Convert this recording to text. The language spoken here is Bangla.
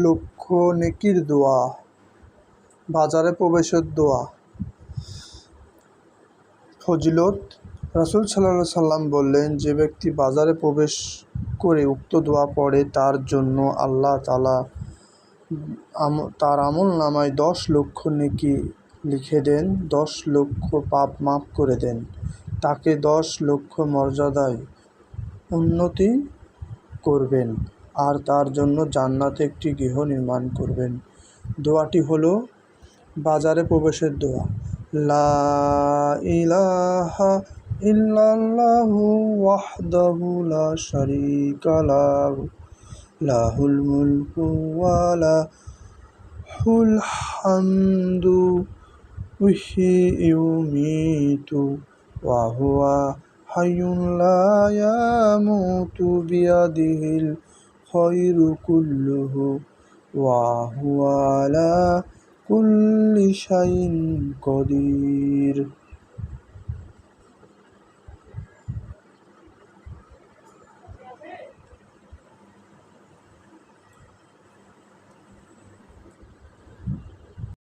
লক্ষ নেকির দোয়া। বাজারে প্রবেশের দোয়া। ফজিলত। রাসূল সাল্লাল্লাহু আলাইহি সাল্লাম বললেন, যে ব্যক্তি বাজারে প্রবেশ করে উক্ত দোয়া পড়ে তার জন্য আল্লাহ তাআলা তার আমলনামায় 10 লক্ষ নেকি লিখে দেন, 10 লক্ষ পাপ মাফ করে দেন, তাকে 10 লক্ষ মর্যাদায় উন্নতি করবেন আর তার জন্য জান্নাতে একটি গৃহ নির্মাণ করবেন। দোয়াটি হলো বাজারে প্রবেশের দোয়া। লা ইলাহা ইল্লাল্লাহু ওয়াহদাহু লা শারীকা লাহু লাহুল মুলকু ওয়া লাহুল হামদু ইউহয়ি ওয়া ইউমীতু ওয়া হুয়া হাইয়্যুন লা ইয়ামুতু বিয়াদিহিল খায়রু কুল্লুহু ওয়া হুয়া আলা কুল্লি শাইইন কাদির।